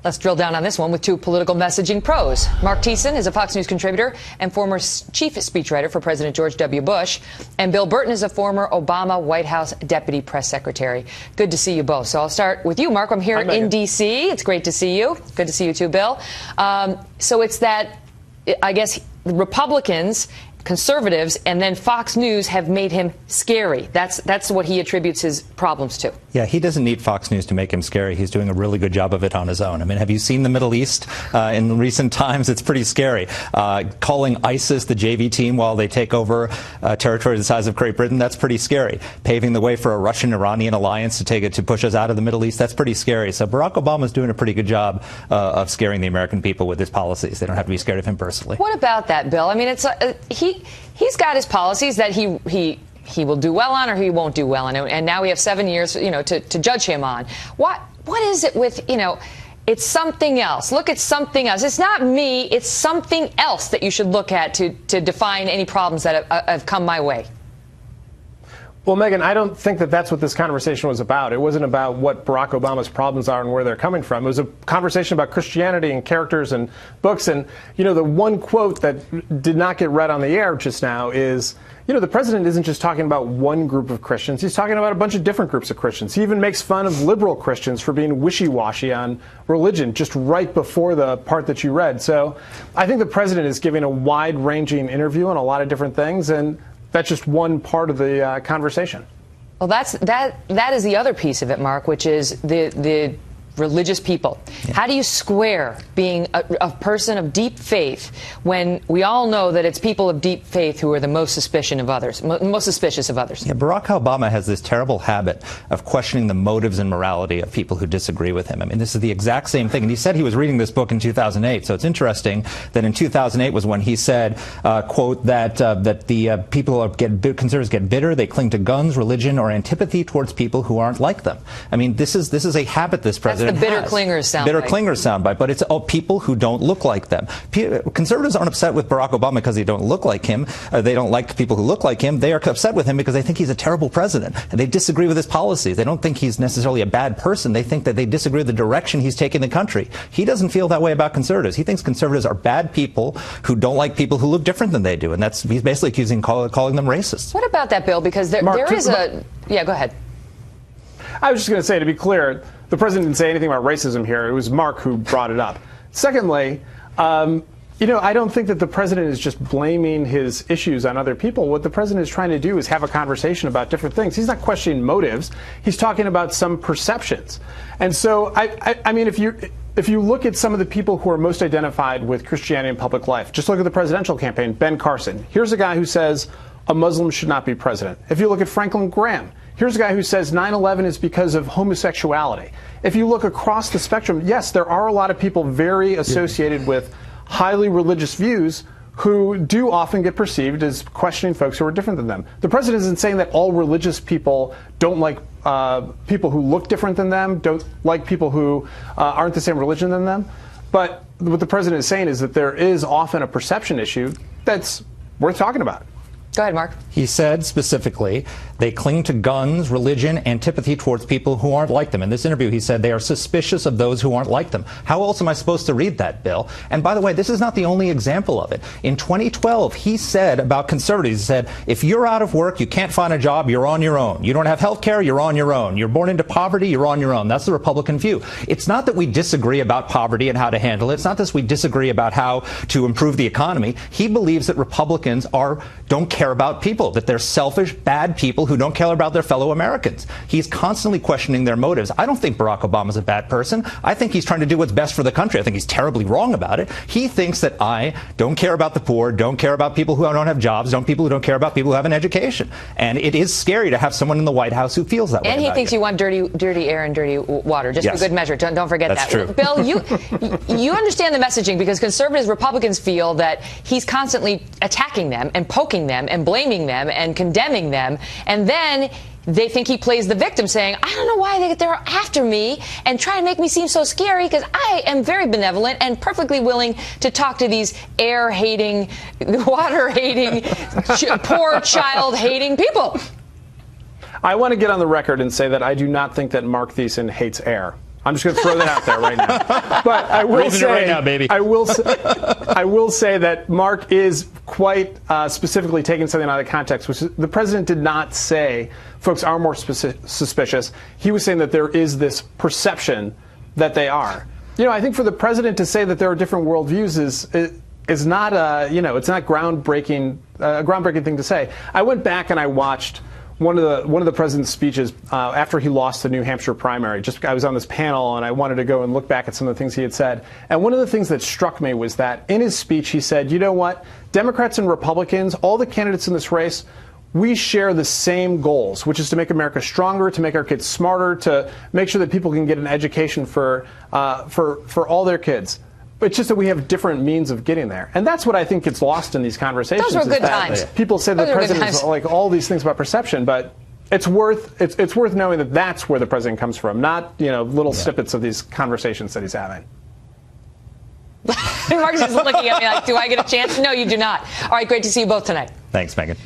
Let's drill down on this one with two political messaging pros. Mark THIESSEN is a Fox News contributor and former chief speechwriter for President George W. Bush. And Bill Burton is a former Obama White House deputy press secretary. Good to see you both. So I'll start with you, Mark. I'm here in D.C. It's great to see you. Good to see you too, Bill. So it's that, I guess, Republicans, conservatives, and then Fox News have made him scary. That's what he attributes his problems to. Yeah, he doesn't need Fox News to make him scary. He's doing a really good job of it on his own. I mean, have you seen the Middle East in recent times? It's pretty scary. Calling ISIS the JV team while they take over territory the size of Great Britain, that's pretty scary. Paving the way for a Russian-Iranian alliance to push us out of the Middle East, that's pretty scary. So Barack Obama's doing a pretty good job of scaring the American people with his policies. They don't have to be scared of him personally. What about that, Bill? I mean, it's he's got his policies that he will do well on or he won't do well on, and now we have 7 years, to judge him on. What is it with, it's something else. Look at something else. It's not me. It's something else that you should look at to define any problems that have come my way. Well, Megyn, I don't think that that's what this conversation was about. It wasn't about what Barack Obama's problems are and where they're coming from. It was a conversation about Christianity and characters and books. And, the one quote that did not get read on the air just now is, the president isn't just talking about one group of Christians. He's talking about a bunch of different groups of Christians. He even makes fun of liberal Christians for being wishy-washy on religion just right before the part that you read. So I think the president is giving a wide-ranging interview on a lot of different things, and that's just one part of the conversation. Well, that is the other piece of it, Mark, which is the religious people. Yeah. How do you square being a person of deep faith when we all know that it's people of deep faith who are the most suspicious of others? Yeah, Barack Obama has this terrible habit of questioning the motives and morality of people who disagree with him. I mean, this is the exact same thing. And he said he was reading this book in 2008. So it's interesting that in 2008 was when he said, quote, that the people conservatives get bitter, they cling to guns, religion, or antipathy towards people who aren't like them. I mean, this is a habit this president the bitter clingers soundbite, but it's all people who don't look like them. Conservatives aren't upset with Barack Obama because they don't look like him. They don't like people who look like him. They are upset with him because they think he's a terrible president, and they disagree with his policies. They don't think he's necessarily a bad person. They think that they disagree with the direction he's taking the country. He doesn't feel that way about conservatives. He thinks conservatives are bad people who don't like people who look different than they do, and he's basically calling them racists. What about that, Bill? Because there is a... Yeah, go ahead. I was just going to say, to be clear, the president didn't say anything about racism here. It was Mark who brought it up. Secondly, I don't think that the president is just blaming his issues on other people. What the president is trying to do is have a conversation about different things. He's not questioning motives. He's talking about some perceptions. And so, I mean, if you look at some of the people who are most identified with Christianity in public life, just look at the presidential campaign, Ben Carson. Here's a guy who says a Muslim should not be president. If you look at Franklin Graham, here's a guy who says 9/11 is because of homosexuality. If you look across the spectrum, yes, there are a lot of people very associated with highly religious views who do often get perceived as questioning folks who are different than them. The president isn't saying that all religious people don't like people who look different than them, don't like people who aren't the same religion than them. But what the president is saying is that there is often a perception issue that's worth talking about. Go ahead, Mark. He said specifically, they cling to guns, religion, antipathy towards people who aren't like them. In this interview, he said they are suspicious of those who aren't like them. How else am I supposed to read that, Bill? And by the way, this is not the only example of it. In 2012, he said about conservatives, he said, if you're out of work, you can't find a job, you're on your own. You don't have health care, you're on your own. You're born into poverty, you're on your own. That's the Republican view. It's not that we disagree about poverty and how to handle it. It's not that we disagree about how to improve the economy. He believes that Republicans don't care about people, that they're selfish, bad people who don't care about their fellow Americans. He's constantly questioning their motives. I don't think Barack Obama's a bad person. I think he's trying to do what's best for the country. I think he's terribly wrong about it. He thinks that I don't care about the poor, don't care about people who don't have jobs, people who don't care about people who have an education. And it is scary to have someone in the White House who feels that way. And he thinks you want dirty air and dirty water, just for good measure. Don't forget that. That's true. Bill, you understand the messaging because conservatives, Republicans feel that he's constantly attacking them and poking them and blaming them and condemning them, and then they think he plays the victim, saying, I don't know why they're after me and try to make me seem so scary because I am very benevolent and perfectly willing to talk to these air-hating, water-hating, poor child-hating people. I want to get on the record and say that I do not think that Mark THIESSEN hates air. I'm just going to throw that out there right now. But I will say, right now, baby. I will say that Mark is quite specifically taking something out of context, which is, the president did not say folks are more suspicious. He was saying that there is this perception that they are. You know, I think for the president to say that there are different worldviews is not it's not groundbreaking thing to say. I went back and I watched one of the president's speeches after he lost the New Hampshire primary. I was on this panel and I wanted to go and look back at some of the things he had said. And one of the things that struck me was that in his speech he said, you know what, Democrats and Republicans, all the candidates in this race, we share the same goals, which is to make America stronger, to make our kids smarter, to make sure that people can get an education for all their kids. It's just that we have different means of getting there. And that's what I think gets lost in these conversations. Those were good times. People say the president is like all these things about perception, but it's worth knowing that that's where the president comes from, not little snippets of these conversations that he's having. Mark's just looking at me like, do I get a chance? No, you do not. All right, great to see you both tonight. Thanks, Megyn.